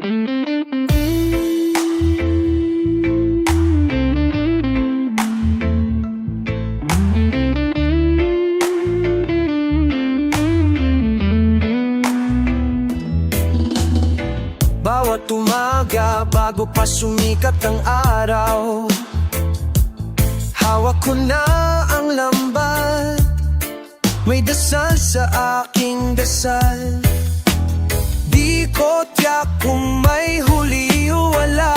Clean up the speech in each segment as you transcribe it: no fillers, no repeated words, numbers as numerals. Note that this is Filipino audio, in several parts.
Bawat umaga bago pa sumikat ang araw, hawak ko na ang lambat, may dasal sa aking dasal. Di ko tiyak kung may huli o wala,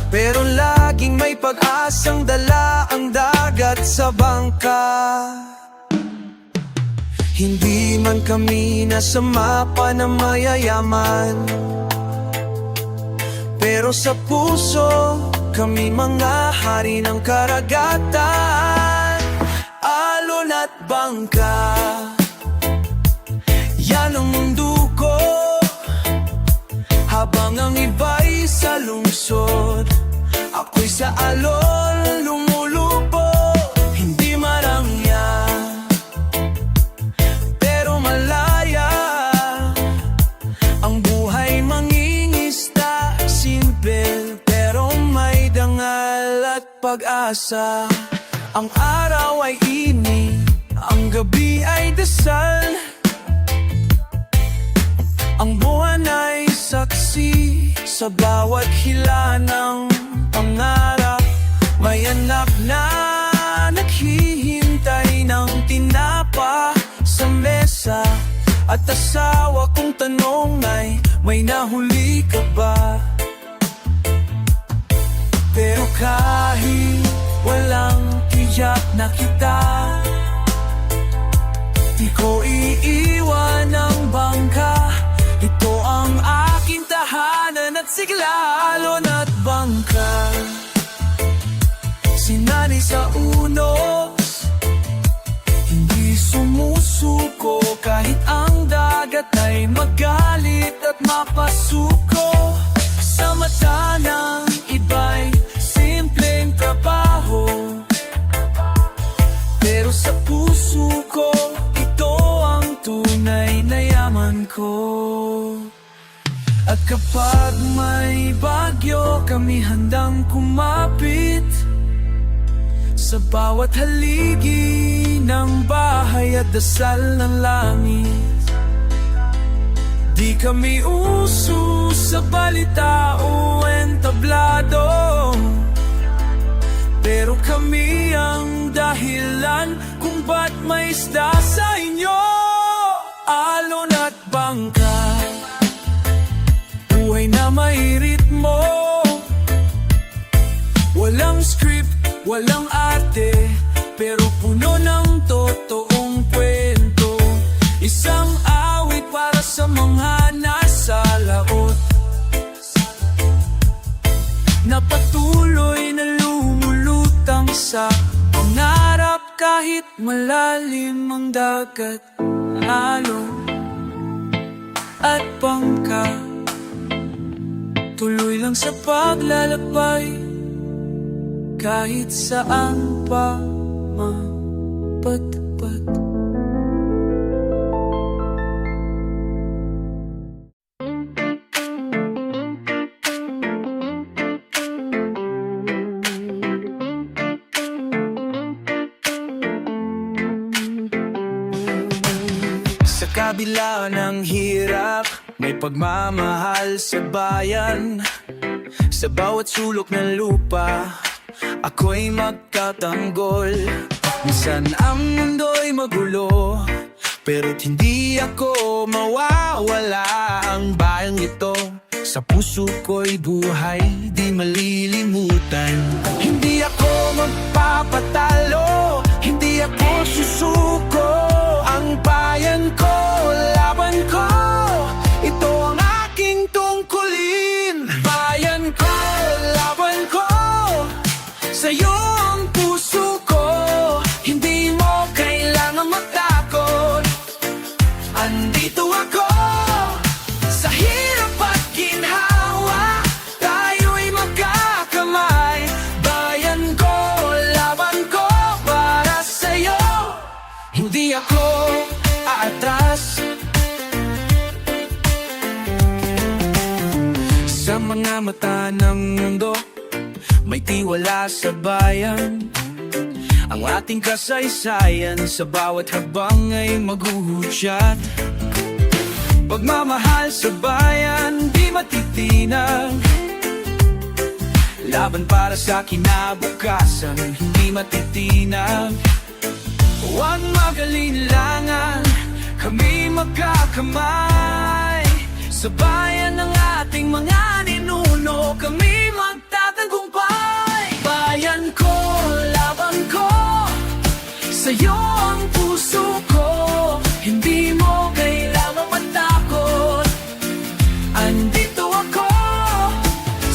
pero laging may pag-asang dala ang dagat sa bangka. Hindi man kami nasa mapa na mayayaman, pero sa puso kami mga hari ng karagatan. Alon at bangka, yan ang mundo ko. Habang ang iba'y sa lungsod, ako'y sa alon lumulupo. Hindi marangya, pero malaya ang buhay mangingisda. Simple pero may dangal at pag-asa. Ang araw ay init, ang gabi ay dasal, ang buwan ay saksi sa bawat hila ng pangarap. May anak na naghihintay ng tinapa sa mesa, at asawa kong tanong ay, may nahuli ka ba? Pero kahit walang tiyak na kita, di ko iiwan ang bangka. Ito ang aking tahanan at sigla. Alon at bangka, sinani sa unos, hindi sumusuko kahit ang dagat ay magalit at mapasuko. Sa mata ng iba'y simpleng trabaho, pero sa puso ko ito ang tunay na yaman ko. At kapag may bagyo, kami handang kumapit sa bawat haligi ng bahay at dasal ng langit. Di kami uso sa balita o entablado, pero kami ang dahilan kung ba't may isda sa inyo. Alon at bangka, buhay na may ritmo, walang script, walang arte, pero puno ng totoong kwento. Isang awit para sa mga nasa laot, na patuloy na lumulutang sa pangarap kahit malalim ang dagat. Alon at bangka, tuloy lang sa paglalakbay kahit saan pa mapadpad. Sa kabila ng hirap, may pagmamahal sa bayan. Sa bawat sulok ng lupa, ako'y magtatanggol. Minsan ang mundo'y magulo, pero't hindi ako mawawala. Ang bayang ito sa puso ko'y buhay di malilimutan. Hindi ako magpapatalo, hindi ako susuko. Ang bayan ko, laban ko, ito ang aking tungkulin. Bayan ko, laban ko, sa'yo ang puso ko. Hindi mo kailangan matakot, andito ako. Sa hirap at ginhawa, tayo'y magkakamay. Bayan ko, laban ko, para sa'yo. Hindi ako aatras, Sa mga mata ng mundo, may tiwala sa bayan. Ang ating kasaysayan sa bawat habang ay maghuhudyat. Pagmamahal sa bayan, di matitinag. Laban para sa kinabukasan, hindi matitinag. Huwag magalinlangan, kami magkakamay. Sa bayan ng ating mga ninuno, kami magtatagumpay. Bayan ko, laban ko, sa'yo ang puso ko. Hindi mo kailangang matakot. Andito ako,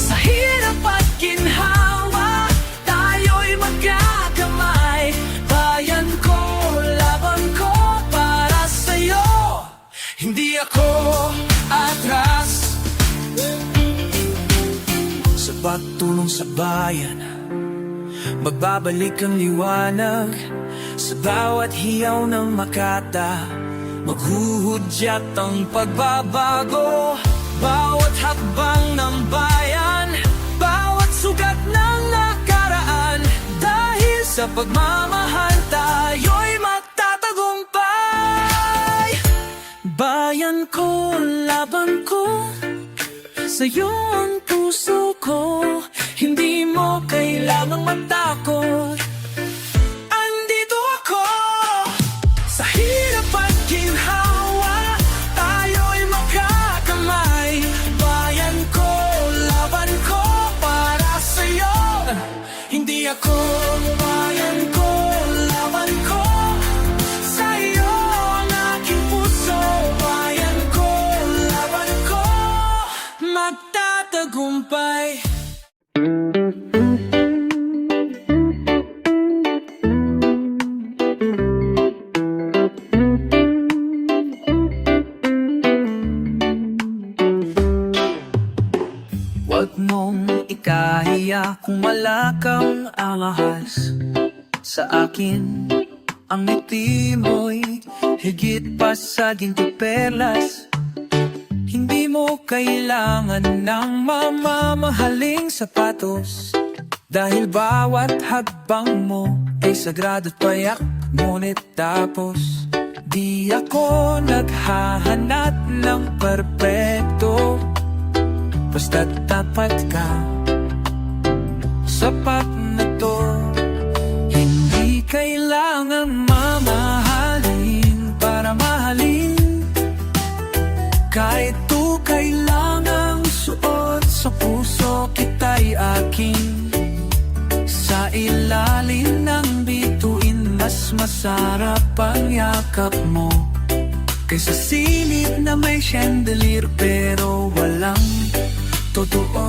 sa hirap at ginhawa, tayo'y magkakamay. Bayan ko, laban ko, para sa'yo. Hindi ako atras. Sa pagtulong sa bayan, magbabalik ang liwanag. Sa bawat hiyaw ng Makata, maghuhudyat ang pagbabago. Bawat hakbang ng bayan, bawat sugat ng nakaraan. Dahil sa pagmamahal, tayo'y magtatagumpay. Bayan ko, laban ko, sa'yo ang puso ko. Hindi mo kailangang matakot. Andito ako, sa hirap at ginhawa, tayo'y magkakamay. Bayan ko, laban ko, para sa'yo. Hindi ako, bayan ko, laban ko, sa'yo ang aking puso. Bayan ko, laban ko, magtatagumpay. Huwag mong ikahiya kung wala kang ahas. Sa akin, ang ngiti mo'y higit pa sa ginto perlas. Hindi mo kailangan ng mamamahaling sapatos, dahil bawat hagbang mo ay sagrado at payak. Ngunit tapos, di ako naghahanap ng perpekto. Basta't tapat ka, sapat na to. Hindi kailangan mamahalin para mahalin. Kahit to kailangang suot sa puso, kita'y akin. Sa ilalim ng bituin, mas masarap ang yakap mo kaysa silid na may chandelier pero walang totoo.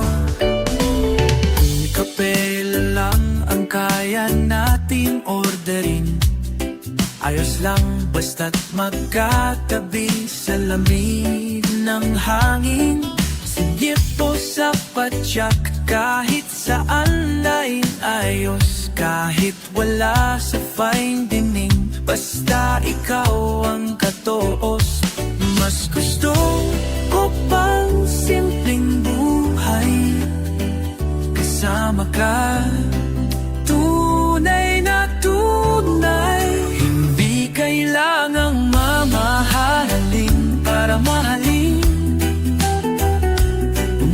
Kapela lang ang kaya nating orderin. Ayos lang basta't magkatabi sa lamig ng hangin. Sigit po sa patyak, kahit saan ay ayos. Kahit wala sa fine dining, basta ikaw ang katoos. Mas gusto ko pang simpleng buhay kasama ka. Tunay na tunay, hindi kailangang mamahalin para mahalin.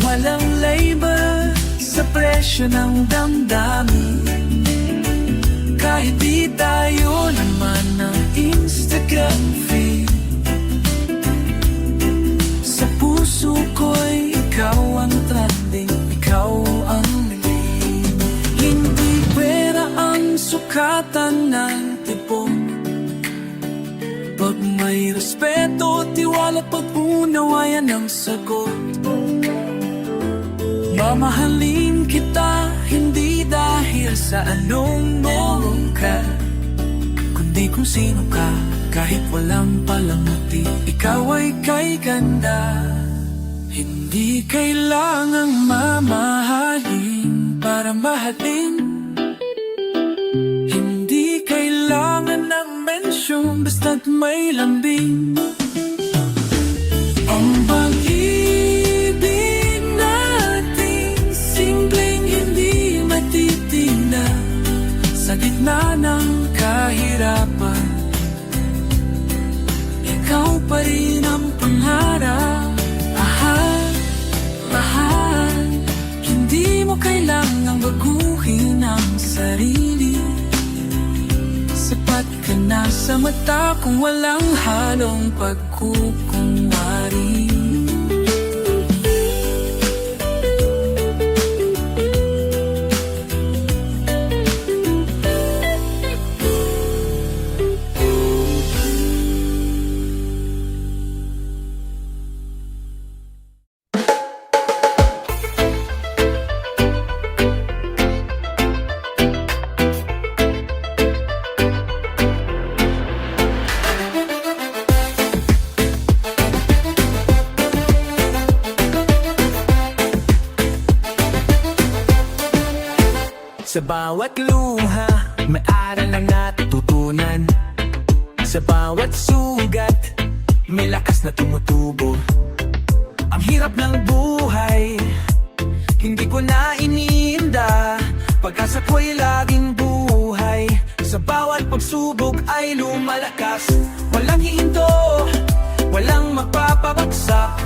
Walang labor sa presyo ng damdamin. Kahit di tayo naman ng Instagram feed, sa puso ko'y ikaw ang trending, ikaw ang lead. Hindi pera ang sukatan ng tipon. Pag may respeto, tiwala, pag-unawayan ang sagot. Mamahalin kita, hindi dahil sa anong meron ka, kundi kung sino ka. Kahit walang palamuti, ikaw ay kay ganda. Hindi kailangang mamahalin para mahalin. Hindi kailangan ng mensyon, basta't may lambing. Ang pag-ibig na nasa mata kung walang halong pagkukunwari. Sa bawat luha, may aral na natututunan. Sa bawat sugat, may lakas na tumutubo. Ang hirap ng buhay, hindi ko na iniinda. Pag-asa ko'y laging buhay. Sa bawat pagsubok ay lumalakas. Walang hihinto, walang magpapabagsak.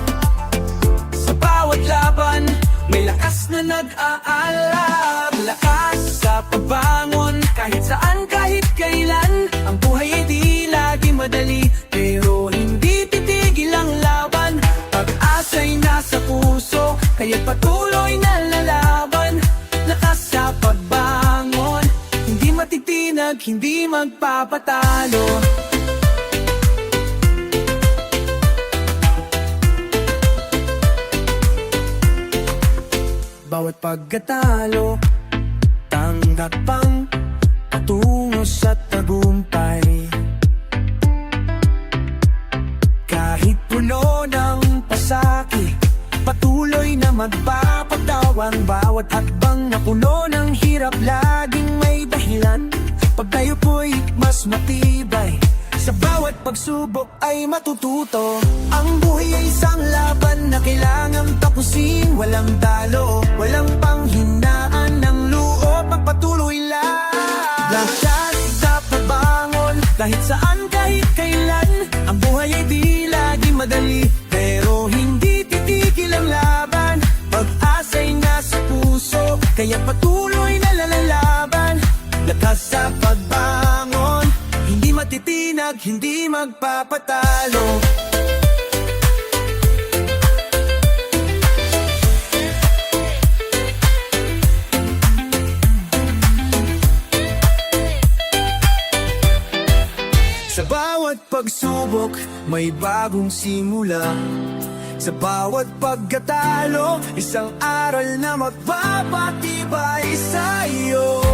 Sa bawat laban, may lakas na nag-aalab. Lakas sa pagbangon, kahit saan, kahit kailan. Ang buhay ay di lagi madali, pero hindi titigil ang laban. Pag-asa'y nasa puso, kaya't patuloy na lalaban. Lakas sa pagbangon, hindi matitinag, hindi magpapatalo. Bawat pagkatalo, tanggap ang patungo sa tagumpay. Kahit puno ng pasaki, patuloy na magpapagdawang. Bawat hakbang na puno ng hirap, laging may dahilan. Pag tayo po'y mas matibay, sa bawat pagsubok ay matututo. Ang buhay ay isang laban na kailangang tapusin. Walang talo, walang panghinaan ng loob, magpatuloy lang. Lakas sa pagbangon, kahit saan, kahit kailan. Ang buhay ay di lagi madali, pero hindi titigil ang laban. Pag-asa'y nasa puso, kaya patuloy na lalaban. Lakas sa pagbangon, hindi matitinag, hindi magpapatalo. Sa bawat pagsubok, may bagong simula. Sa bawat pagkatalo, isang aral na magpapatibay sa iyo.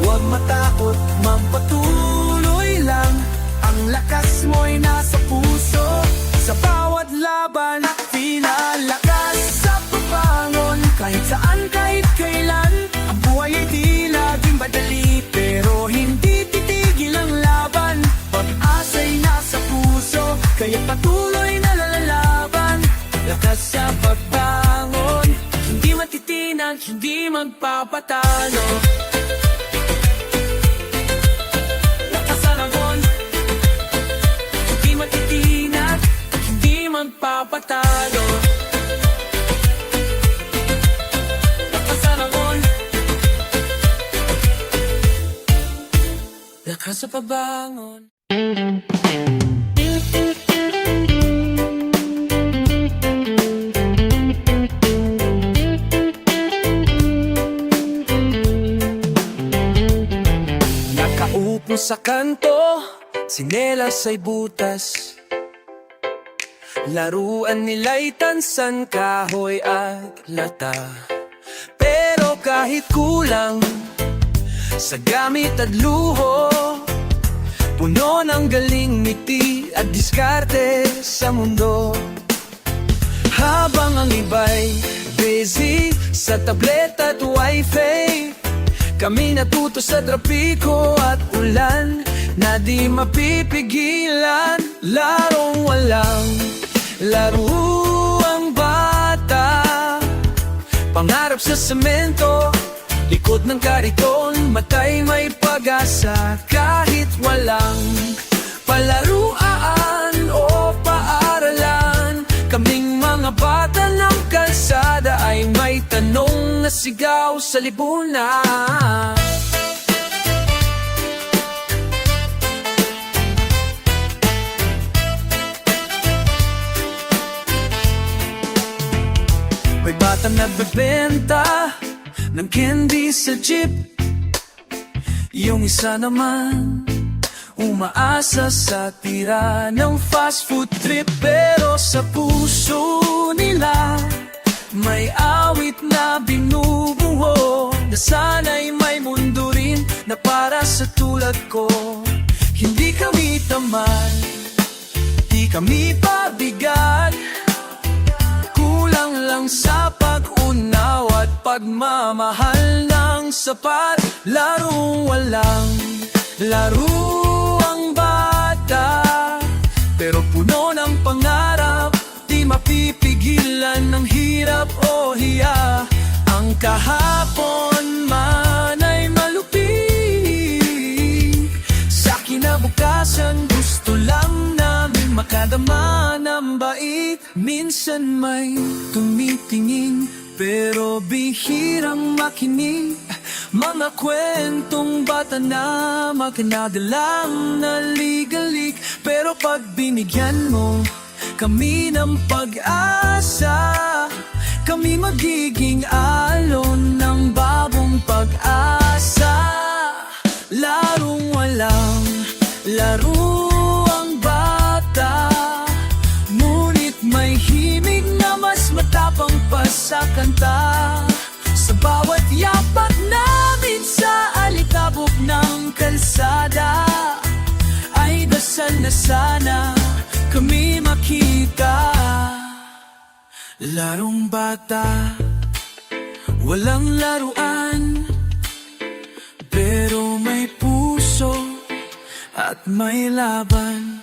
Huwag matakot, magpatuloy lang. Ang lakas mo'y nasa puso. Sa bawat laban, pinalakas sa pagbangon. Kahit saan, kahit kailan. Ang buhay ay di laging madali, pero hindi titigil ang laban. Pag-asa'y nasa puso, kaya patuloy na lalaban. Lakas sa pagbangon, hindi matitinag, hindi magpapatalo. Lakas sa laban, hindi matitinag, hindi magpapatalo. Lakas sa laban, lakas sa pagbangon. Nakaupo sa kanto, sinelas ay butas. Laruan nila'y tansan, kahoy at lata. Pero kahit kulang sa gamit at luho, puno ng galing, ngiti at diskarte sa mundo. Habang ang iba'y busy sa tablet at wifi, kami natuto sa trapiko at ulan na di mapipigilan. Larong walang laro ang bata, pangarap sa semento, likod ng kariton, matay may pag-asa. Kahit walang palaruan o paaralan, kaming mga bata ng kalsada ay may tanong na sigaw sa lipunan. May batang nagbebenta ng candy sa jeep. Yung isa naman umaasa sa tira ng fast food trip. Pero sa puso nila may awit na binubuo, na sana'y may mundo rin na para sa tulad ko. Hindi kami tamad, di kami pabigat, kulang lang sa pag-unaw at pagmamahal ng sapat. Larong walang laro ang bata, pero puno ng pangarap, di mapipigilan ng hirap o hiya. Ang kahapon man ay malupit, sa kinabukasan gusto lang namin makadama ng bait. Minsan may tumitingin pero bihirang makinig, mga kwentong bata na magkanadelang naligalig. Pero pag binigyan mo kami ng pag-asa, kami magiging alon ng bagong pag-asa. Larong walang laro ang bata, ngunit may himig na mas matapang pa sa kanta. Sa bawat yapak namin sa alikabok ng kalsada, ay dasal na sana kami makita. Larong bata, walang laruan, pero may puso at may laban.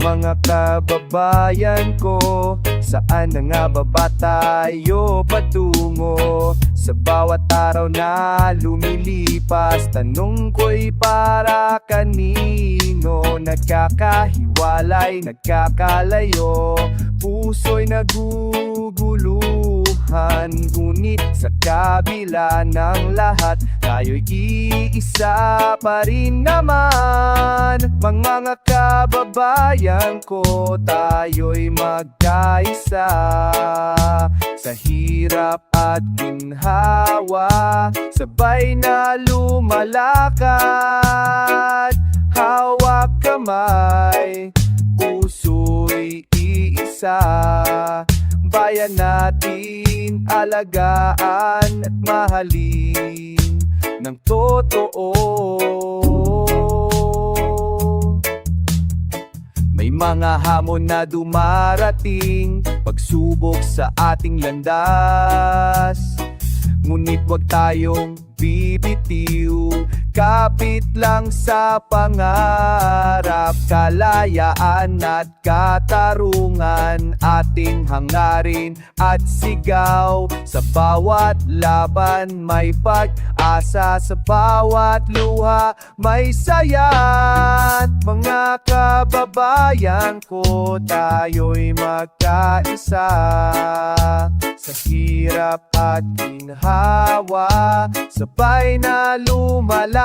Mga kababayan ko, saan na nga ba tayo patungo? Sa bawat araw na lumilipas, tanong ko'y para kanino? Nagkakahiwalay, nagkakalayo, puso'y naguguluhan. Ngunit sa kabila ng lahat, tayo'y iisa pa rin naman. Mga kababayan ko, tayo'y magkaisa sa hirap at ginhawa, sabay na lumalakad, hawak kamay, puso'y iisa. Bayan natin alagaan at mahalin ng totoo. May mga hamon na dumarating, pagsubok sa ating landas, ngunit wag tayong bibitiw, kapit lang sa pangarap. Kalayaan at katarungan ating hangarin at sigaw. Sa bawat laban may pag-asa, sa bawat luha may saya. Mga kababayan ko, tayo'y magkaisa sa hirap at ginhawa, sabay na lumalakad,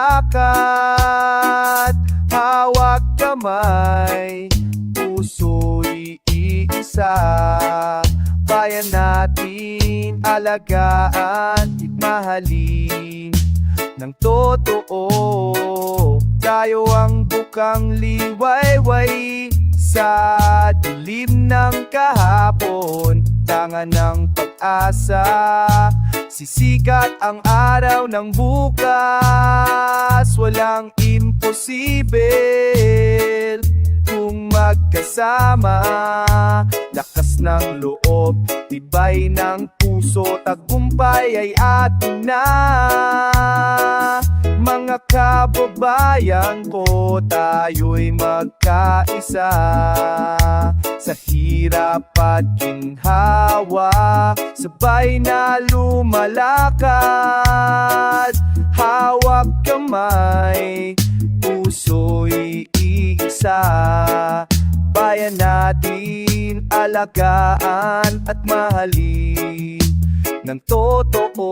hawak kamay, puso'y iisa. Bayan natin alagaan at mahalin ng totoo. Tayo ang bukang liwayway sa dilim ng kahapon, tangan ng pag-asa, sisikat ang araw ng bukas. Walang imposible kung magkasama, lakas ng loob, tibay ng puso, tagumpay ay atin na. Mga kababayan ko, tayo'y magkaisa. Sa hirap at ginhawa, sabay na lumalakad. Hawak kamay, puso'y iisa. Bayan natin alagaan at mahalin ng totoo.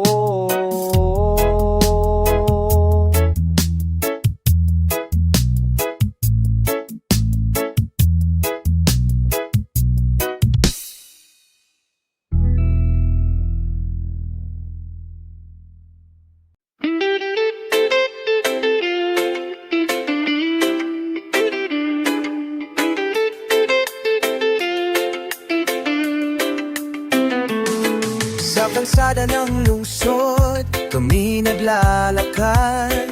Sa kalsada ng lungsod, kami naglalakad.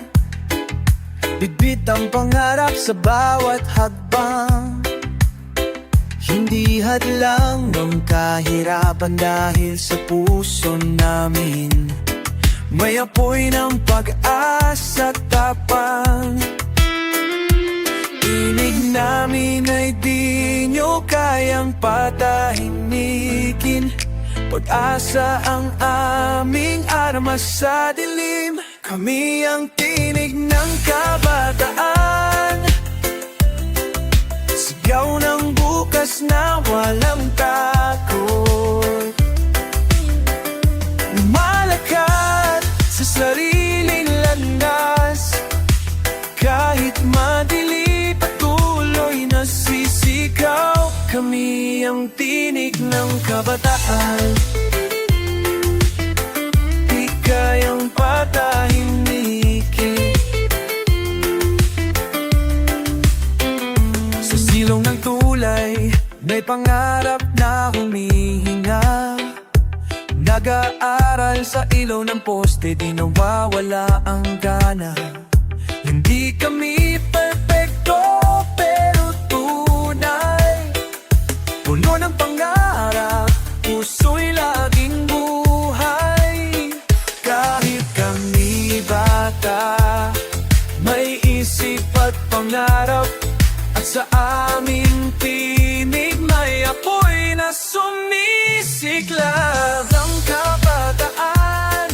Bitbit ang pangarap sa bawat hakbang. Hindi hadlang ng kahirapan dahil sa puso namin may apoy ng pag-asa tapang. Tinig namin ay di nyo kayang patahimikin. Pag-asa ang aming armas sa dilim. Kami ang tinig ng kabataan, sigaw ng bukas na walang takot. Lumalakad sa sariling landas, kahit madili patuloy na sisigaw. Kami ang tinig ng kabataan, di kayang patahimikin. Sa silong ng tulay, may pangarap na humihinga. Nag-aaral sa ilaw ng poste, di nawawala ang gana. Hindi kami perfecto, pero tunay. Puno ng pangarap, puso'y laging buhay. Kahit kami bata, may isip at pangarap. At sa aming tinig may apoy na sumisiklab. Ang kabataan,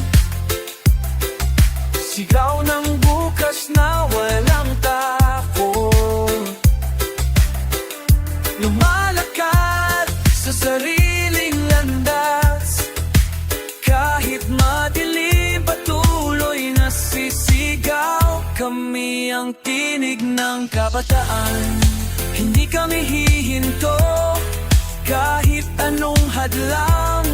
sigaw ng bukas na walang takot. Lumalakad sa sariling landas, kahit madilim patuloy na sisigaw. Kami ang tinig ng kabataan, hindi kami hihinto kahit anong hadlang.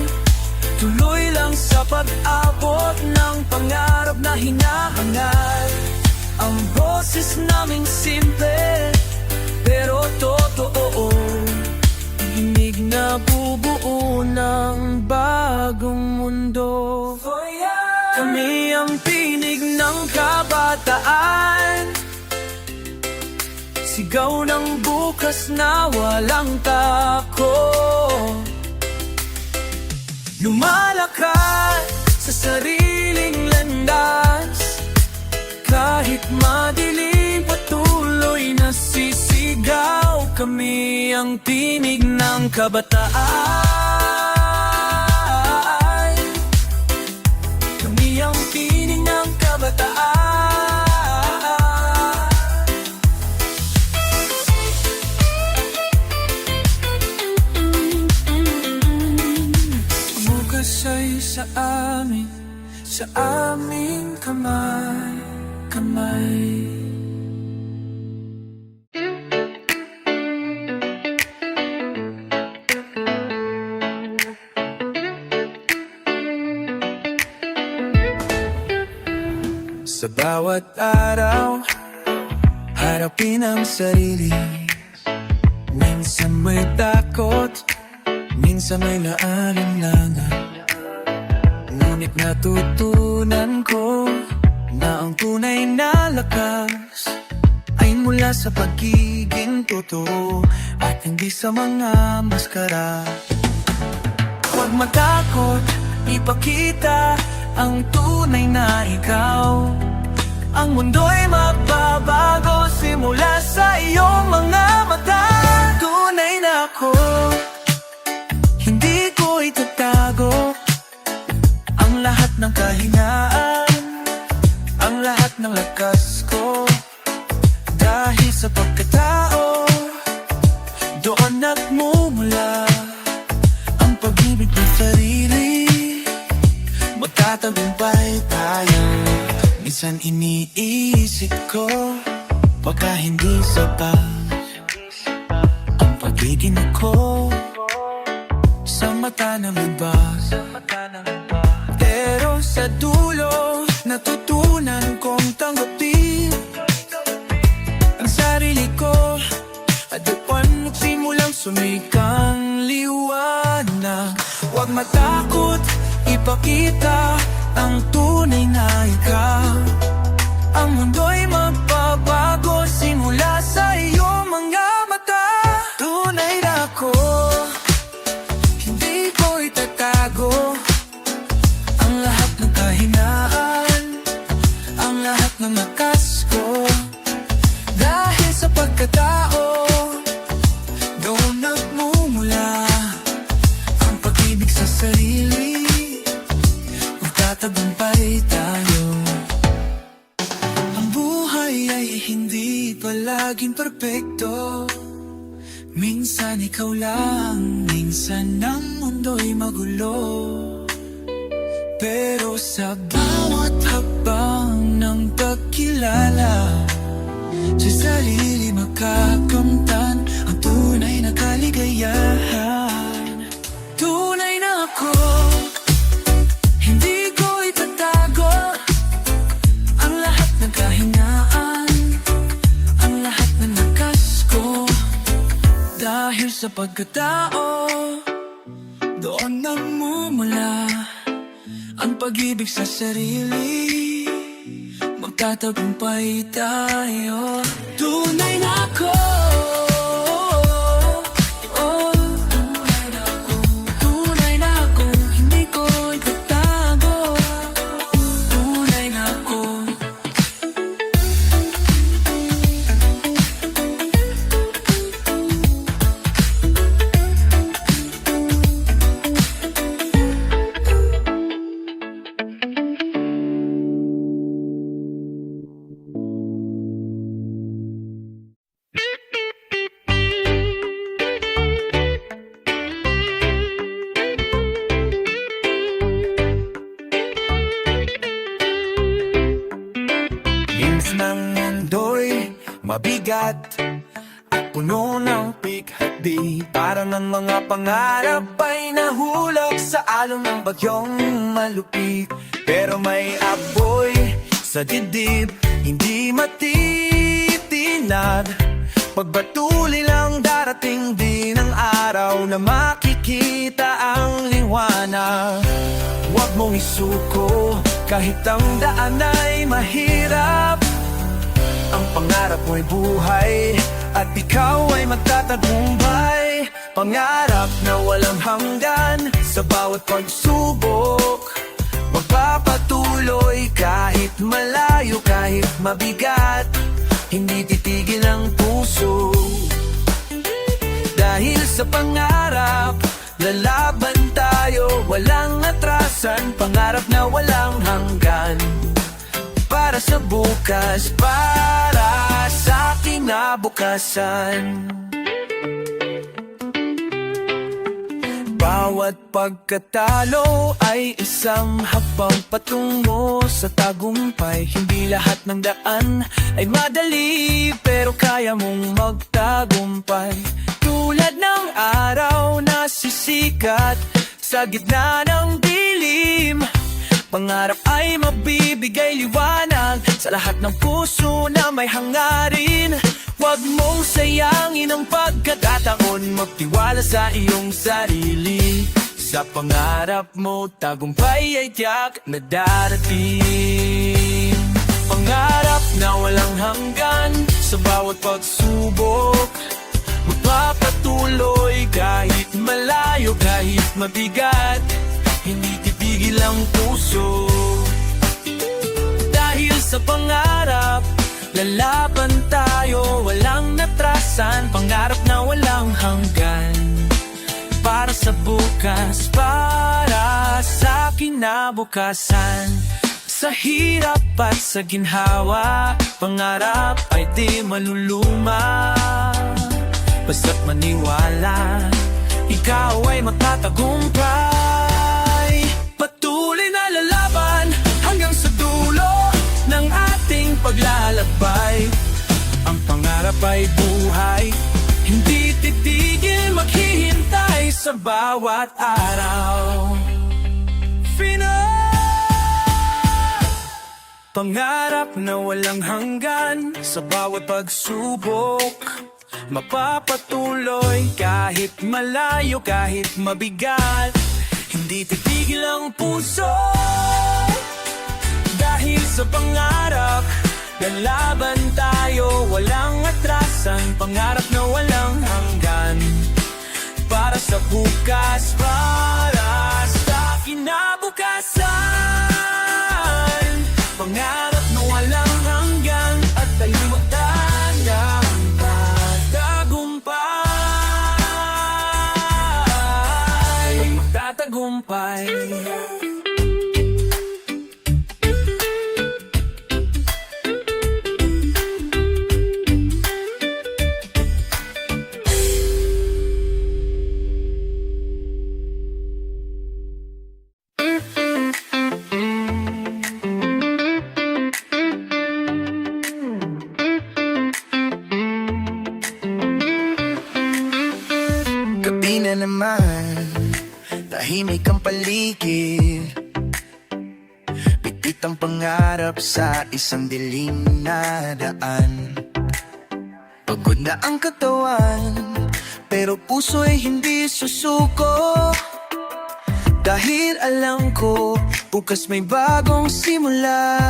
Tuloy lang sa pag-abot ng pangarap na hinahangad. Ang boses naming simple pero totoo, tinig na bubuo ng bagong mundo. Kami ang tinig ng kabataan, sigaw ng bukas na walang takot. Lumalakad sa sariling landas, kahit madilim patuloy na sisigaw. Kami ang tinig ng kabataan, kami ang tinig ng kabataan. Bukas ay sa aming kamay. Sa bawat araw, harapin ang sarili. Minsan may takot, minsan may naalinlangan. Ngunit natutunan ko na ang tunay na lakas ay mula sa pagiging totoo at hindi sa mga maskara. Huwag matakot, ipakita ang tunay na ikaw. Ang mundo'y magbabago simula sa iyong mga mata. Tunay na ako, hindi ko itatago ang lahat ng kahinaan, ang lahat ng lakas ko. Dahil sa pagkatao, doon nagmumula ang pag-ibig ng sarili. Magtatagumpay tayo. Minsan iniisip ko, baka hindi sapat ang pagiging ko sa mata ng iba. Pero sa dulo, natutunan kong tanggapin ang sarili ko. At doon nagsimulang sumikang liwanag. Huwag matakot, ipakita ang tunay na ikaw. Ang mundo'y magbabago simula sa iyong mga mata. Tunay na ako, hindi ko itatago ang lahat ng kahinaan, ang lahat ng lakas ko. Dahil sa pagkatao, doon nagmumula ang pag-ibig sa sarili. Magtatagumpay tayo. Ang buhay ay hindi palaging perpekto. Minsan ikaw lang, minsan ang mundo'y magulo. Pero sa bawat hakbang ng pagkilala, sa sarili makakamtan ang tunay na kaligayahan. Tunay na ako, hindi ko itatago ang lahat ng kahinaan, ang lahat ng lakas ko. Dahil sa pagkatao, doon nagmumula ang pag-ibig sa sarili. Magtatagumpay tayo. Tunay na ako, oh, tunay na ako, tunay na ako, hindi ko itatago. Tunay na ako. Minsan ang mundo'y mabigat at puno ng pighati. Parang ang mga pangarap ay nahulog sa alon ng bagyong malupit. Pero may apoy sa dibdib, hindi matitinag. Pagbatuli lang darating din ang araw na makikita ang liwanag. Huwag mong isuko kahit ang daan ay mahirap. Ang pangarap mo'y buhay at ikaw ay magtatagumpay. Pangarap na walang hanggan sa bawat pagsubok. Magpapatuloy kahit malayo, kahit mabigat. Hindi titigil ang puso. Dahil sa pangarap, lalaban tayo, walang atrasan. Pangarap na walang hanggan. Para sa bukas, para sa kinabukasan. Bawat pagkatalo ay isang habang patungo sa tagumpay. Hindi lahat ng daan ay madali, pero kaya mong magtagumpay. Tulad ng araw na sisikat sa gitna ng dilim, pangarap ay mabibigay liwanag sa lahat ng puso na may hangarin. Huwag mong sayangin ang pagkakataon, magtiwala sa iyong sarili. Sa pangarap mo, tagumpay ay tiyak na darating. Pangarap na walang hanggan sa bawat pagsubok. Magpapatuloy kahit malayo kahit mabigat, hindi titigil ang puso. Dahil sa pangarap, lalaban tayo, walang natrasan, pangarap na walang hanggan. Para sa bukas, para sa kinabukasan. Sa hirap at sa ginhawa, pangarap ay di maluluma. Basta't maniwala, ikaw ay matatagumpay. Patuloy na lalaban hanggang sa dulo ng ating paglalakbay. Ang pangarap ay buhay, hindi titigil maghihintay sa bawat araw. Pangarap na walang hanggan, sa bawat pagsubok mapapatuloy kahit malayo, kahit mabigat. Hindi titigil ang puso. Dahil sa pangarap, lalaban tayo, walang atrasan, pangarap na walang hanggan. Para sa bukas, para sa kinabukasan. Pangarap na walang hanggan at tayo'y magdadang magtatagumpay. Magtatagumpay. Gabi na naman, tahimik ang paligid. Pitit ang pangarap sa isang dilim na daan. Pagod na ang katawan, pero puso ay hindi susuko. Dahil alam ko, bukas may bagong simula.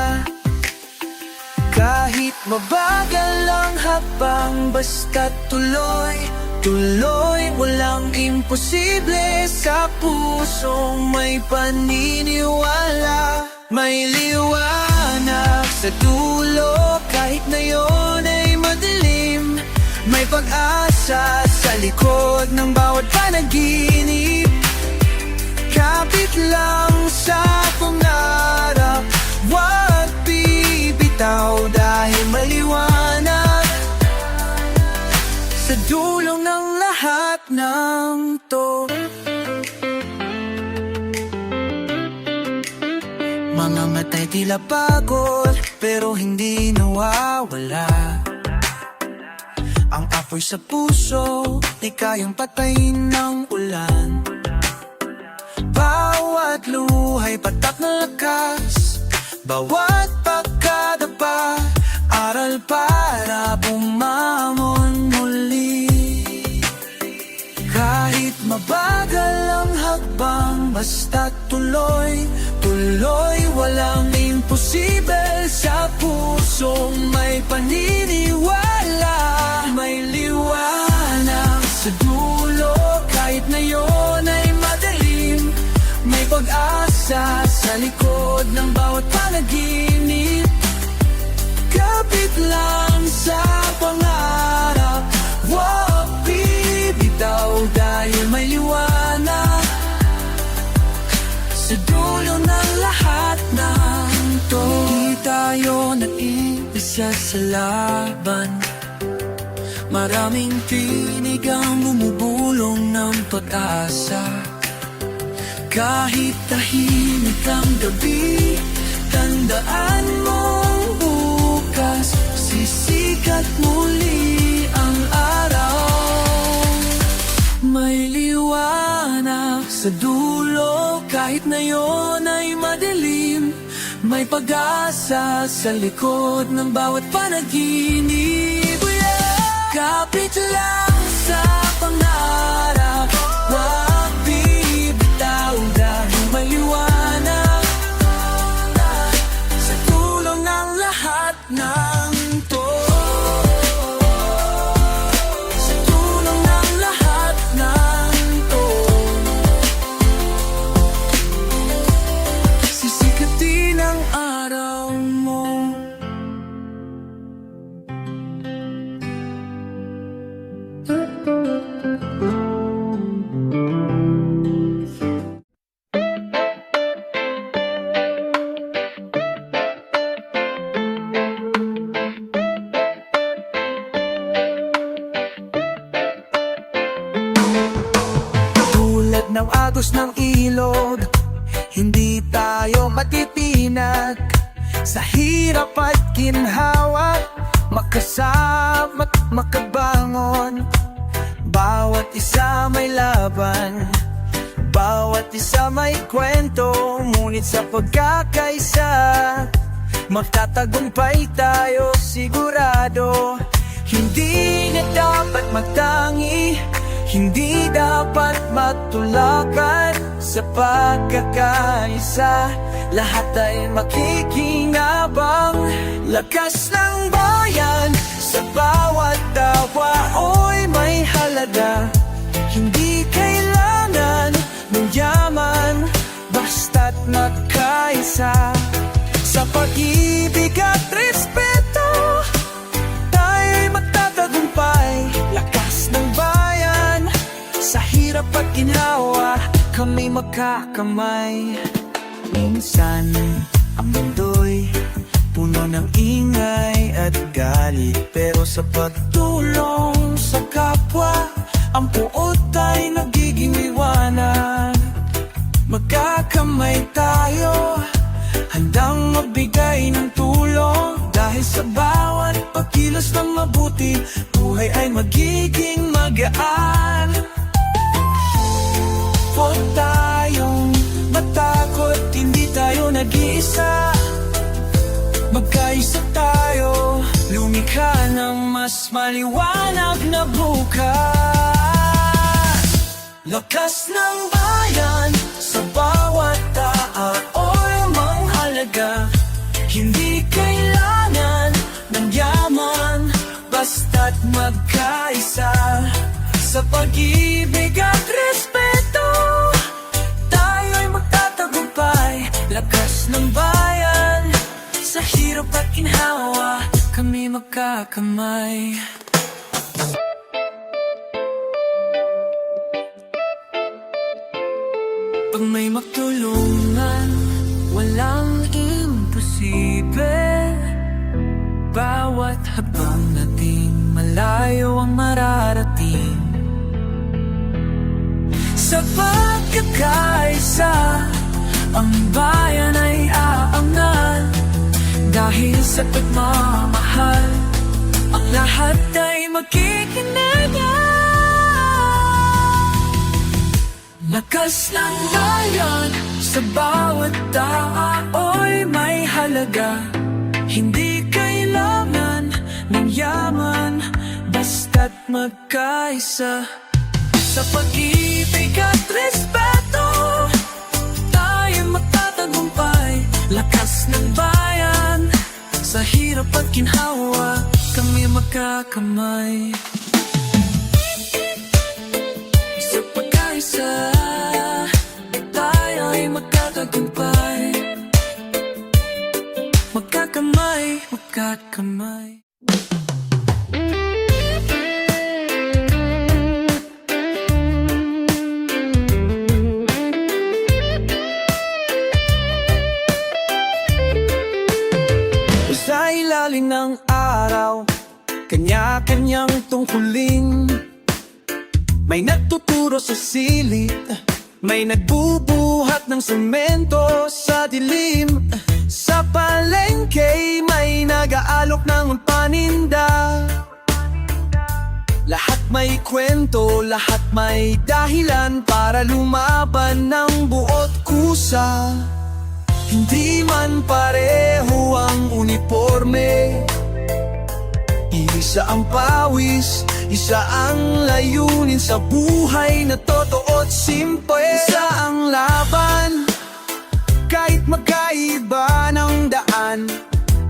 Kahit mabagal ang habang basta tuloy, tuloy, walang imposible sa pusong may paniniwala. May liwanag sa dulo, kahit na yun ay madilim. May pag-asa sa likod ng bawat panaginip. Kapit lang sa pangarap, huwag bibitaw dahil maliwanag sa dulo ng lahat ng to. Mga mata'y tila pagod, pero hindi nawawala. Ang apoy sa puso, di kayang patayin ng ulan. Bawat luhay patak na lakas, bawat pagkadapa, aral para bumamon muli. Kahit mabagal ang hakbang, basta tuloy, tuloy, walang imposible sa pusong may paniniwala. May liwanag sa dulo, kahit na yun ay madilim. May pag-asa sa likod ng bawat panaginip. Kapit lang sa pangarap, huwag bibitaw dahil may liwanag sa dulo ng lahat ng to. Hindi tayo nag-iisa sa laban, maraming tinig ang bumubulong ng pag-asa. Kahit tahimik ang gabi, tandaan mong bukas sisikat muli ang araw. May liwanag sa dulo, kahit na yun ay madilim. May pag-asa sa likod ng bawat panaginip. Kapit lang sa pangarap, huwag bibitaw dahil may liwanag sa tulong ng lahat ng to. Sa tulong ng lahat ng to. ng agos ng ilog, hindi tayo matitinak. Sa hirap at ginhawa, makasama't makabangon. Bawat isa may laban, bawat isa may kwento. Ngunit sa pagkakaisa, magtatagumpay tayo sigurado. Hindi na dapat magtangi, hindi dapat matulakan. Sa pagkakaisa, lahat ay makikinabang. Lakas ng bayan, sa bawat tawa oy may halaga. Hindi kailangan ng yaman, basta't magkaisa. Sa pag-ibig at respeto, tayo'y magtatagumpay. Lakas ng bayan, sa hirap at ginhawa, kami magkakamay. Minsan, ang mundo'y puno ng ingay at galit, pero sa pagtulong sa kapwa, ang puot ay nagiging liwanag. Magkakamay tayo, handang magbigay ng tulong. Dahil sa bawat pagkilos ng mabuti, buhay ay magiging magaan. Huwag tayong matakot, hindi tayo nag-iisa. Magkaisa tayo, lumikha ng mas maliwanag na bukas. Lakas ng bayan, sa bawat tao'y manghalaga. Hindi kailangan ng yaman, basta't magkaisa. Sa pag-ibig at respeto, tayo'y magtatagumpay. Lakas ng bayan, sa hirap at ginhawa, kami magkakamay. Pag may magtulungan, walang imposible. Bawat habang nating malayo ang mararating. Sa pagkakaisa, ang bayan ay aangal. Dahil sa pagmamahal, ang lahat ay magkikinabangan. Lakas ng bayan, sa bawat tao'y may halaga. Hindi kailangan ng yaman, basta't magkaisa. Sa pag-ibig at respeto, tayo magtatagumpay. Lakas ng bayan, sa hirap at ginhawa, kami magkakamay. Sa pagkaisa, tayo ay magtatagumpay. Magkakamay, magkakamay. Sa ilalim ng araw, kanya-kanyang tungkulin. May nagtuturo sa silid, may nagbubuhat ng semento sa dilim. Sa palengke, may nag-aalok ng paninda. Lahat may kwento, lahat may dahilan para lumaban ng buot kusa. Hindi man pareho ang uniforme, isa ang pawis, isa ang layunin sa buhay na totoo't simple. Isa ang laban, kahit magkaiba ng daan.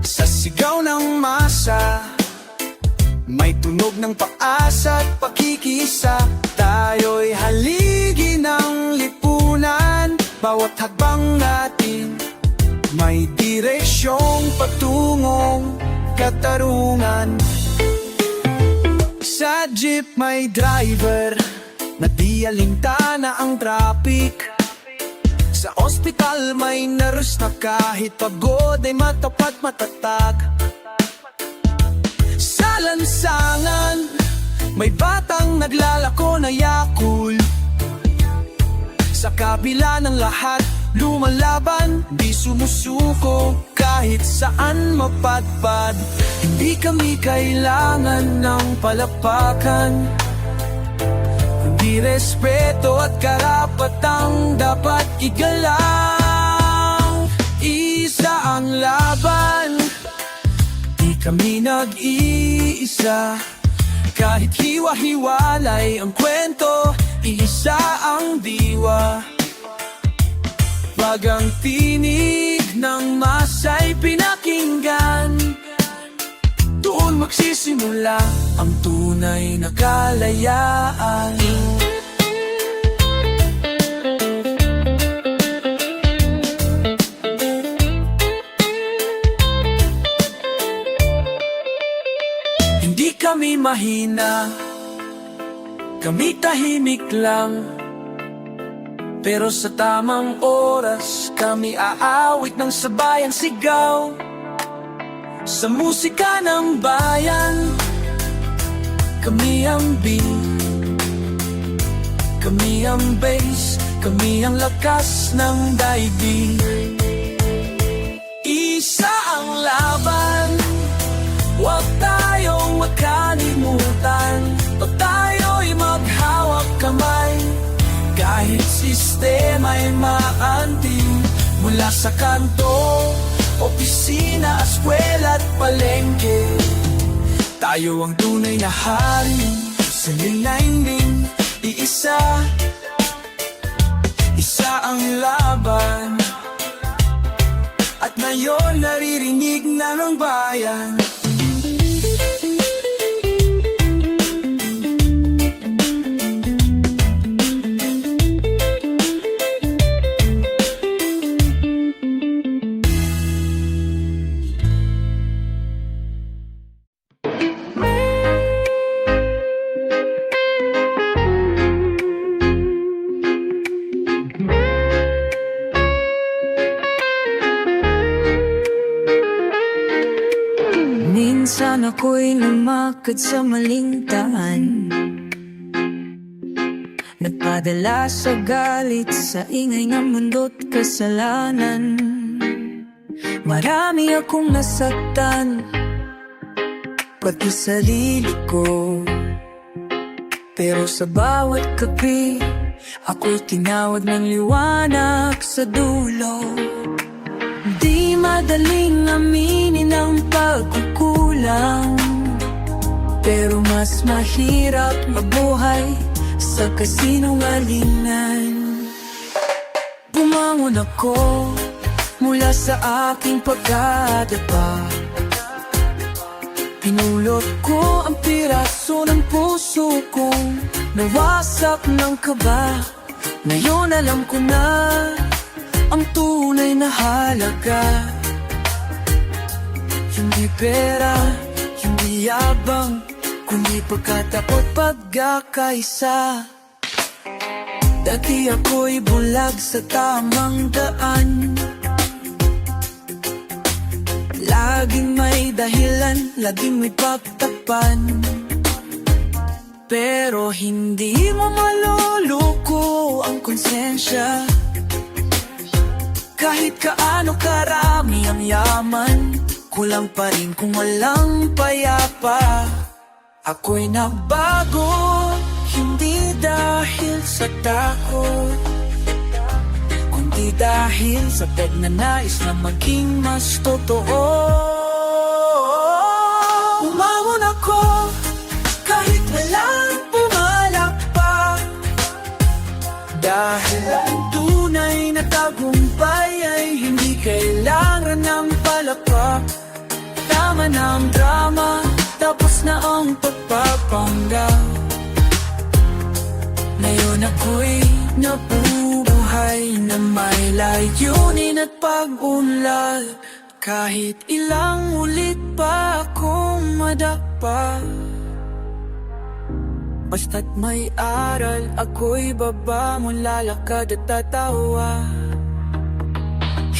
Sa sigaw ng masa, may tunog ng pag-asa at pakikisa. Tayo'y haligi ng lipunan, bawat hakbang natin may direksyong patungong katarungan. Sa jeep may driver, na di alintana ang traffic. Sa ospital may nurse na kahit pagod ay matapat matatag. Sa lansangan may batang naglalako na yakul. Sa kabila ng lahat, lumalaban, di sumusuko kahit saan mapadpad. Hindi kami kailangan ng palapakan, kundi respeto at karapatang dapat igalang. Isa ang laban, di kami nag-iisa. Kahit hiwa-hiwalay ang kwento, iisa ang diwa. Pag ang tinig ng masa'y pinakinggan, doon magsisimula ang tunay na kalayaan. Hindi kami mahina, kami tahimik lang. Pero sa tamang oras, kami aawit ng sabayang sigaw. Sa musika ng bayan, kami ang beat, kami ang bass, kami ang lakas ng daigdig. Isa ang laban, huwag tayong makalimutan. Pag tayo'y maghawak kamay, kahit sistema'y maanting. Mula sa kanto, opisina, eskwela at palengke, tayo ang tunay na hari sa lilainin. Iisa, isa ang laban, at ngayon naririnig na ng bayan. Minsan ako'y lumakad sa maling daan, nagpadala sa galit, sa ingay ng mundo't kasalanan. Marami akong nasaktan, pati sarili ko. Pero sa bawat kape, ako'y tinawag ng liwanag sa dulo. Di madaling aminin ang pagkukulang, pero mas mahirap mabuhay sa kasinungalingan. Bumangon ako mula sa aking pagkadapa, pinulot ko ang piraso ng puso kong nawasak ng kaba. Ngayon alam ko na ang tunay na halaga. Hindi pera, hindi yabang, kundi pagkataot, pagkakaisa. Dati ako'y bulag sa tamang daan, laging may dahilan, laging may pagtakpan. Pero hindi mo maluluko ang konsensya. Kahit kaano karami ang yaman, kulang pa rin kung walang payapa. Ako'y nagbago, hindi dahil sa takot, kundi dahil sa pagnanais na maging mas totoo. Umamon ako kahit walang pumalak pa, dahil ang tunay na tagumpay ay hindi kailangan ng palakpak. Tama na ang drama, tapos na ang pagpapanggap. Ngayon ako'y nabubuhay na may layunin at pag-unlad. Kahit ilang ulit pa akong madapa, basta't may aral, ako'y baba mo, lalakad at tatawa.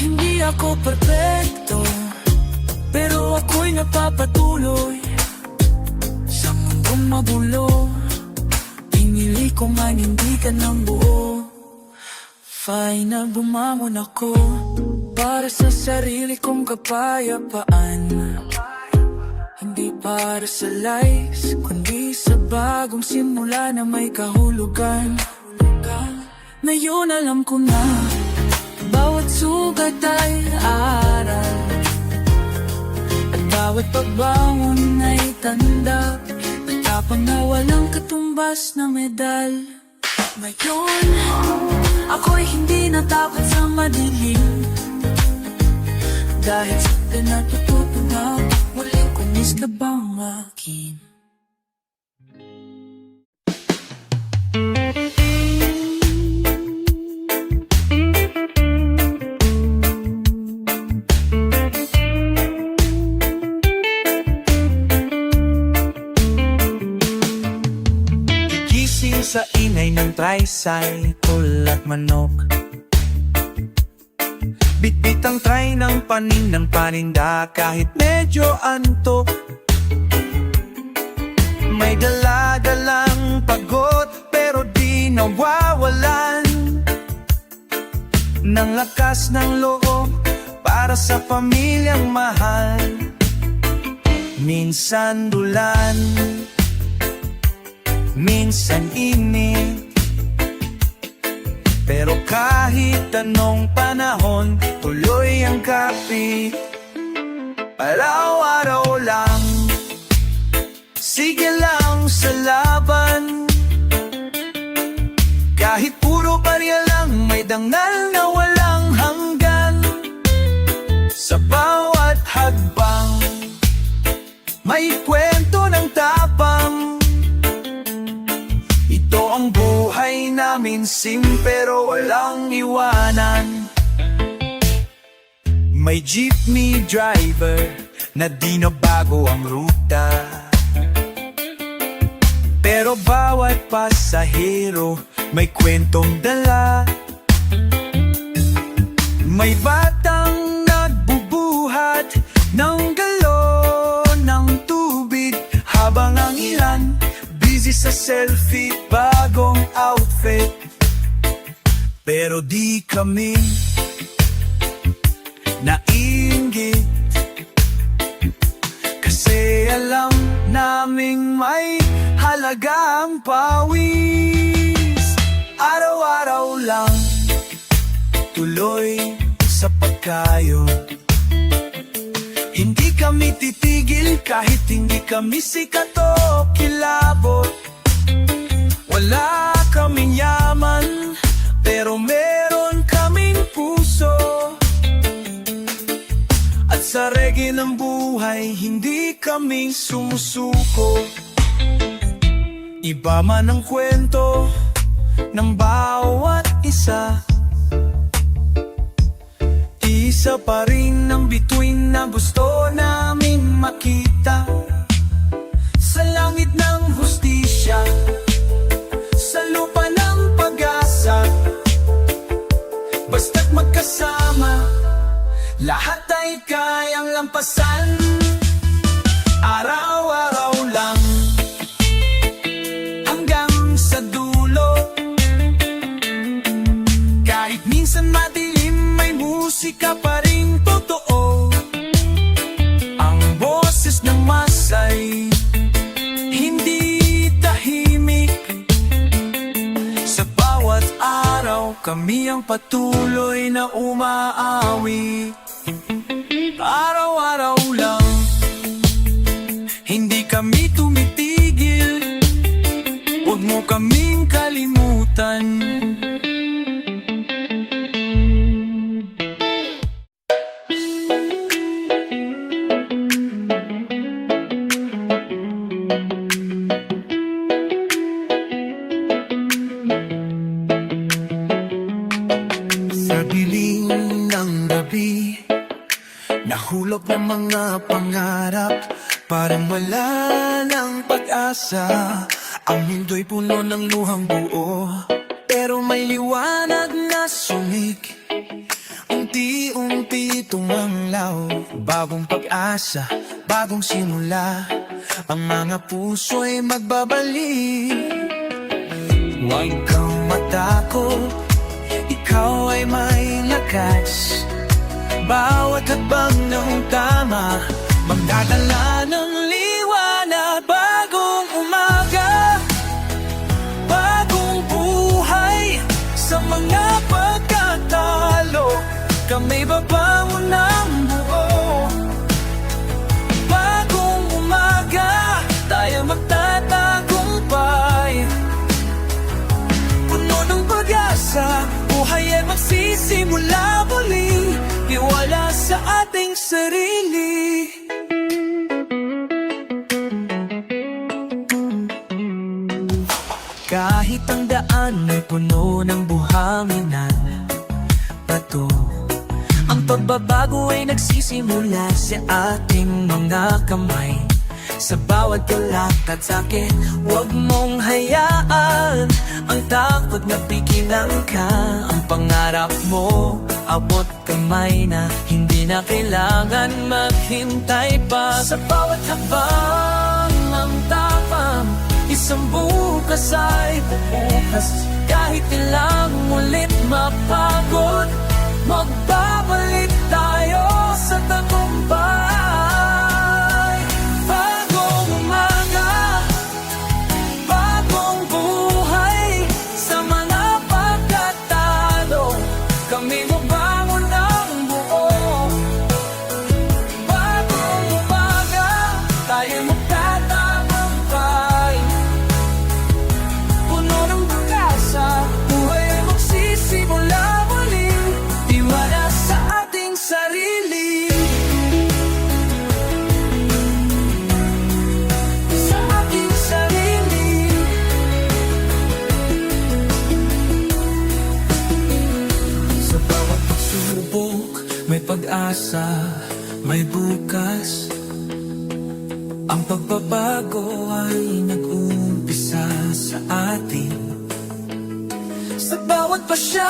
Hindi ako perfecto, pero ako'y napapatuloy sa mundong mabulo. Pinili ko man hindi ka ng buo, Fine na bumangon ako para sa sarili kong kapayapaan. Hindi para sa likes, kundi sa bagong simula na may kahulugan. Ngayon alam ko na, bawat sugat ay aral, at bawat pagbangon ay tanda, matapang na walang katumbas na medal. Ngayon, ako'y hindi natakot sa madilim, dahil sa pinatututunan, muling kumislabang akin. Gising sa ingay ng tricycle at manok, bitbit ang tray ng ng paninda kahit medyo antok. May dala-dalang pagod pero di nawawalan ng lakas ng loob para sa pamilyang mahal. Minsan dulan, minsan init, pero kahit anong panahon, tuloy ang kapit. Araw-araw lang, sige lang sa laban. Kahit puro barya lang, may dangal na walang hanggan. Sa bawat hagbang, may kwento ng tapang. Ito ang buhay namin, pero walang iwanan. May jeepney driver na di na bago ang ruta, pero bawat pasahero may kwentong dala. May batang nagbubuhat ng galon ng tubig, habang ang ilan busy sa selfie, bagong outfit. Pero di kami nainggit, kasi alam naming may halaga ang pawis. Araw-araw lang, tuloy sa pagkayod. Hindi kami titigil kahit hindi kami sikat o kilabot. Wala kaming yaman, pero meron kaming puso. At sa reggae ng buhay, hindi kami sumusuko. Iba man ang kwento ng bawat isa, isa pa rin ang bituin na gusto naming makita. Sa langit ng hustisya, sa lupa ng pag-asa, basta't magkasama, lahat ay kayang lampasan. Araw-araw lang, hanggang sa dulo. Kahit minsan madilim, may musika pa rin totoo. Ang boses ng masay, hindi tahimik. Sa bawat araw, kami ang patuloy na umaawi. Araw-araw lang, hindi kami tumitigil. Huwag mo kaming kalimutan. Sa dilim ng gabi, nahulog ng mga pangarap, parang wala ng pag-asa. Ang mundo'y puno ng luhang buo, pero may liwanag na sumik. Unti-unti tumanglaw, bagong pag-asa, bagong simula. Ang mga puso'y magbabalik. Huwag kang matakot, ikaw ay may lakas. Bawat habang ng tama magdadala ng liwanag. Bagong umaga, bagong buhay. Sa mga pagkatalo kami babangon ng buo. Bagong umaga, tayo magtatagumpay. Puno ng pag-asa, buhay ay magsisimula muli. Iwala sa ating sarili. Kahit ang daan ay puno ng buhanginan, bato, ang pagbabago ay nagsisimula sa ating mga kamay. Sa bawat kalakad sa'kin, huwag mong hayaan ang takot na pigilan ka. Ang pangarap mo, abot kamay na, hindi na kailangan maghintay pa. Sa bawat habang ng tapang, isang bukas ay bukas. Kahit ilang ulit mapagod, magbabalik tayo sa tagumpay. Bagong umaga, bagong buhay. Sa mga pagkatalo kami mabangon ng buo. Bagong umaga, tayo magtatagumpay. Puno ng pag-asa, buhay ay magsisimula muli. Tiwala sa ating sarili. Sa ating sarili. Sa bawat pagsubok, may pag-asa, may bukas. Ang pagbabago ay nag-umpisa sa atin. Sa bawat pasya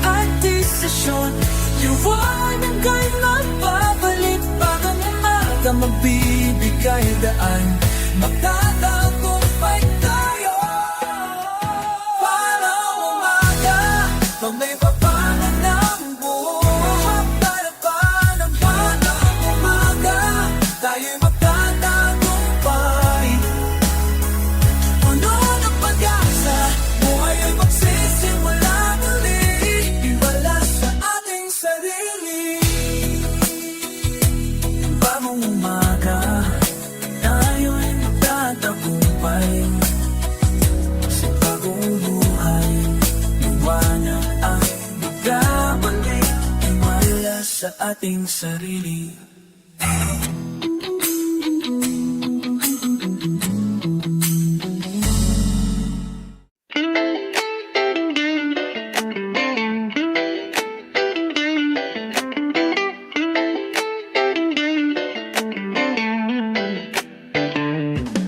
at desisyon, liwanag ay magbabalik. Bagong umaga magbibigay daan, magtatagumpay tayo. Parang umaga, pag may papangan ng buo. Para ng parang umaga, tayo'y magtatagumpay. Puno ng pag-asa, buhay ay magsisimula muli. Iwala sa ating sarili. Bagong umaga, tayo'y magtatagumpay. Sa bagong buhay, liwanag ay magbabalik. Iwala sa ating sarili.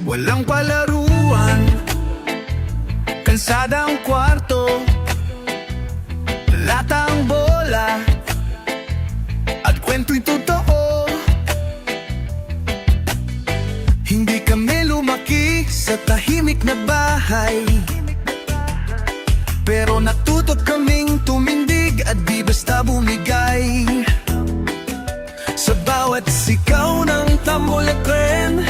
Walang palaruan, kansadang kwarto, latang bola, at kwento'y totoo. Hindi kami lumaki sa tahimik na bahay, pero natuto kaming tumindig at di basta bumigay. Sa bawat sikaw ng tambol at tren,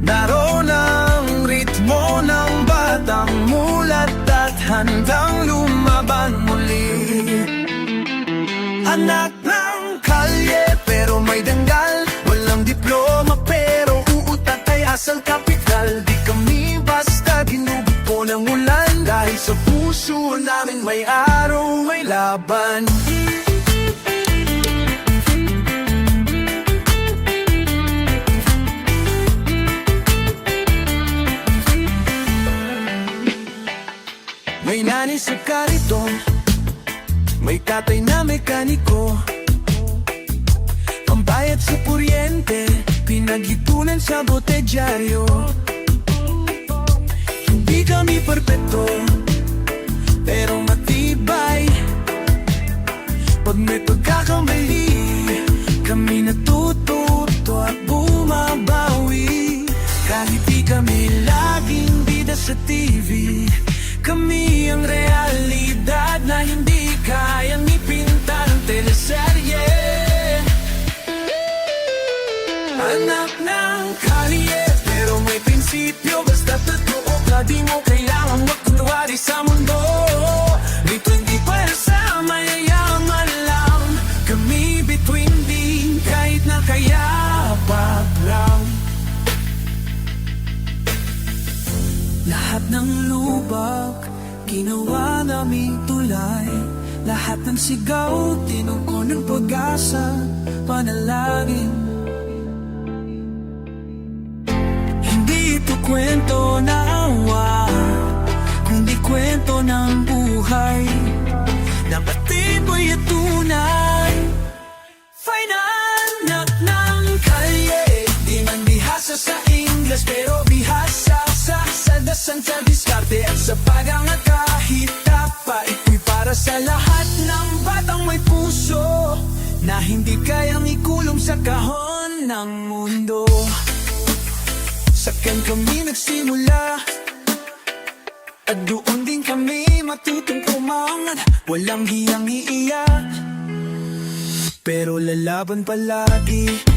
naroon ang ritmo ng batang mulat at handang lumaban muli. Anak ng kalye pero may danggal, walang diploma pero uutat ay asal kapital. Di kami basta ginugupo ng ulan, dahil sa puso namin may araw, may laban. May nanay sa kariton, may tatay na mekaniko, pambayad sa kuryente, pinag-ipunan sa botedyaryo. Hindi kami perpekto, pero matibay. Pag may pagkakamali, kami natututo at bumabawi. Kahit di kami laging bida sa TV, Kami ang realidad na hindi kayang ipinta ng teleserye. Anak ng kalye, pero may prinsipyo. Basta totoo ka, di mo kailangang magkunwari sa mundo. Rito hindi para sa mayayaman lang. Kami between din, kahit na kayapag lang. Lahat ng lubak, ginawa naming tulay. Lahat ng sigaw, tinugon ng pag-asa, panalangin. Hindi ito kwento na awa, kundi kwento ng buhay. Dapat mo'y tunay. Fine anak ng kalye, di man bihasa sa Ingles, pero bihasa sa dasan, sa diskarte at sa pagangat. Kahit tapa, ito'y para sa lahat ng batang may puso na hindi kayang ikulong sa kahon ng mundo. Sakan kami nagsimula, at doon din kami matutong umangat. Walang hiyang iiyak, pero lalaban palagi.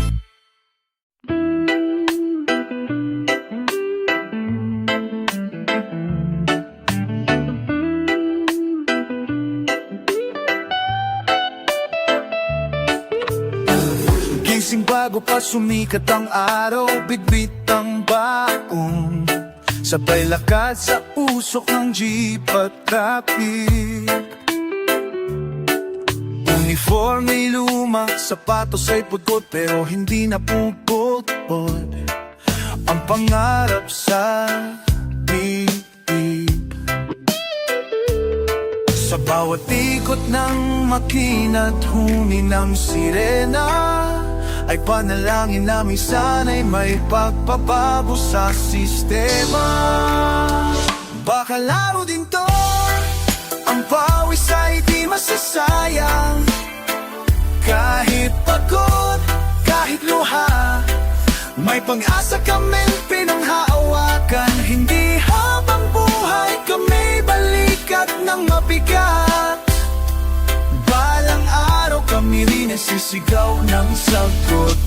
Gising bago pa sumikat ang araw, bitbit ang baong, sabay lakad sa usok ng jeep at traffic. Uniforme luma, sapatos ay pudpud, pero hindi na puputpod ang pangarap sa bibig. Sa bawat ikot ng makina at huni ng sirena, ay panalangin namin sana'y may pagpabago sa sistema. Baka laro din to, ang pawis ay di masasayang. Kahit pagod, kahit luha, may pag-asa kaming pinanghahawakan. Hindi habang buhay kami balikat ng mabigat. Balang araw kami rin nasisigaw ng sagot.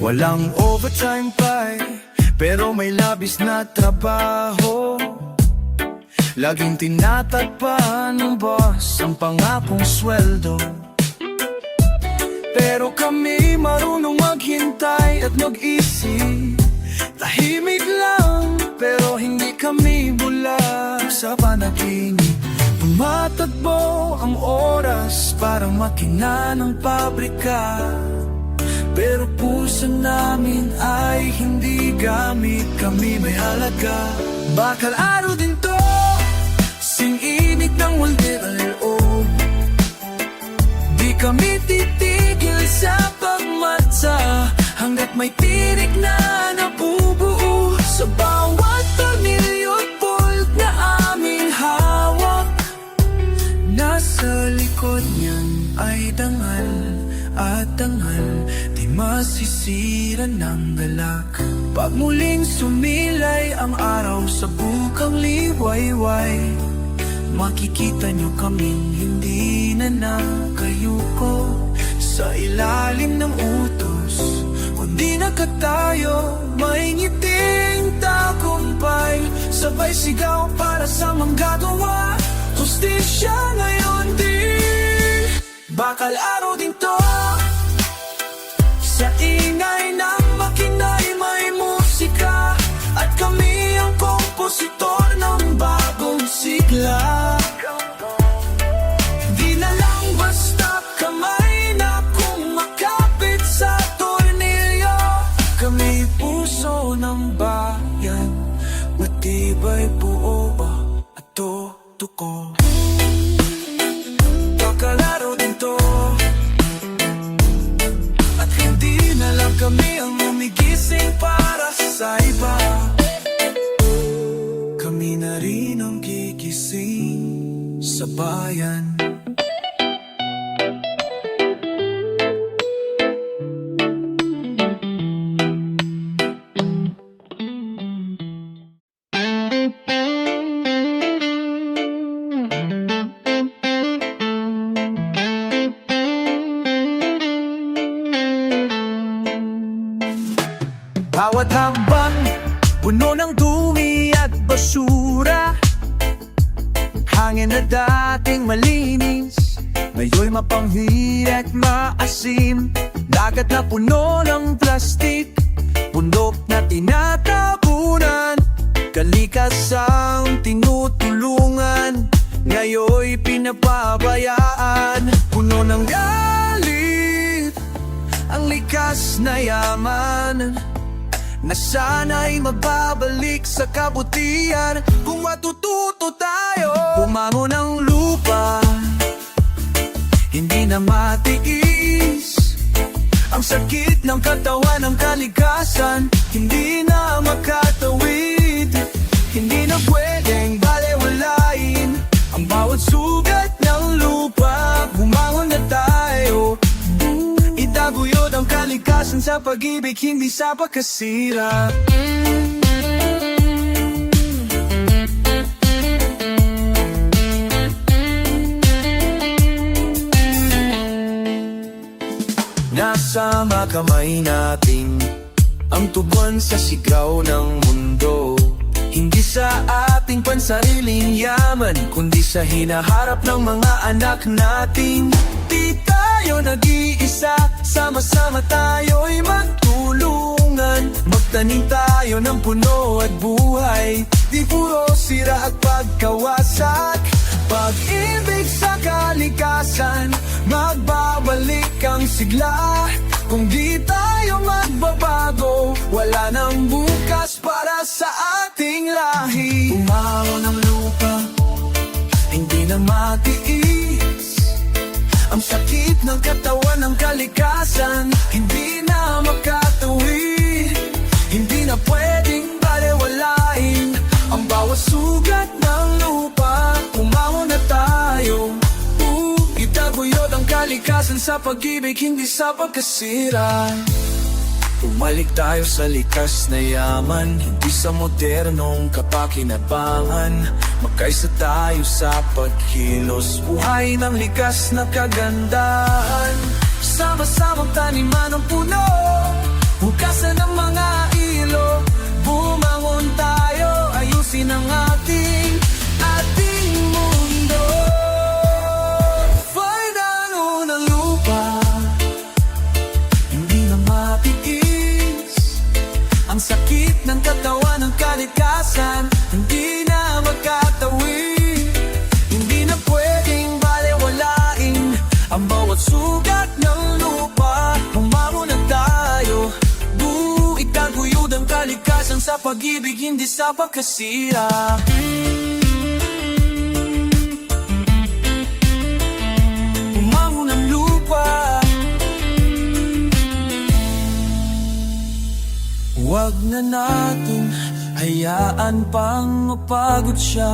Walang overtime pay, pero may labis na trabaho. Laging tinatagpan ng boss ang pangakong sweldo. Pero kami marunong maghintay at mag-isip. Tahimik lang, pero hindi kami bulag sa panaginip. Tumatagbo ang oras, parang makina ng pabrika. Pero puso namin ay hindi gamit, kami may halaga. Bakal araw din to, sing-init ng loob. Di kami titigil sa pagmatsa, hanggat may tirik na nabubuo. Sa bawat tornilyo at bolt na aming hawak, nasa likod niyan ay dangal at dangal, di masisira ng galak. Pag muling sumilay ang araw sa bukang liwayway, makikita nyo kaming hindi na nakayuko sa ilalim ng utos, kundi nakatayo, may ngiting tagumpay. Sabay sigaw para sa manggagawa, hustisya ngayon din. Bakal araw din to, sa ingay ng makina'y may musika, at kami ang kompositor ng bagong sigla. Di na lang basta kamay na kumakapit sa tornilyo. Kami puso ng bayan, matibay buo at tutuko. Bakalaro din to, at hindi na lang kami ang umigising para sa iba. Kami na rin ang gigising sa bayan. Bawat hakbang, puno ng dumi at basura. Hangin na dating malinis, ngayon'y mapanghi at maasim. Dagat na puno ng plastik, bundok na tinatabunan. Kalikasang tinutulungan, ngayon'y pinapabayaan. Puno ng galit ang likas na yaman, na sana'y mababalik sa kabutihan kung matututo tayo. Pumamo ng lupa, hindi na matiis. Ang sakit ng katawan ng kalikasan, hindi na makatawid. Hindi na pwedeng balewalain ang bawat sugat ng lupa. Bumangon na tayo, itaguyod ang kalikasan sa pag-ibig, hindi sa pagkasira. Nasa mga kamay natin ang tugon sa sigaw ng mundo. Hindi sa ating pansariling yaman, kundi sa hinaharap ng mga anak natin. Di tayo nag-iisa, sama-sama tayo'y magtulungan. Magtanim tayo ng puno at buhay, di puro sira at pagkawasak. Pag-ibig sa kalikasan, magbabalik ang sigla. Kung di tayo magbabago, wala nang bukas para sa ating lahi. Umawa ng lupa, hindi na matiis. Ang sakit ng katawan ng kalikasan, hindi na makatawid. Hindi na pwedeng balewalain ang bawat sugat ng lupa. Umawa na tayo, itaguyod ang kalikasan sa pag-ibig, hindi sa pagkasira. Bumalik tayo sa likas na yaman, hindi sa modernong kapakinabangan. Magkaisa tayo sa pagkilos, buhay ng likas na kagandahan. Sama-samang taniman ng puno, hugasan ng mga ilo. Bumangon tayo, ayusin ang ating mundo. Pagdano ng lupa, hindi na matiis. Ang sakit ng katawan ng kalikasan, hindi na makatawid. Hindi na pwedeng balewalain ang bawat sugat ng lupa. Humamo na tayo, itaguyod ang kalikasan sa pag-ibig, hindi sa pagkasira. Humamo ng lupa, huwag na natin hayaan pang mapagod siya.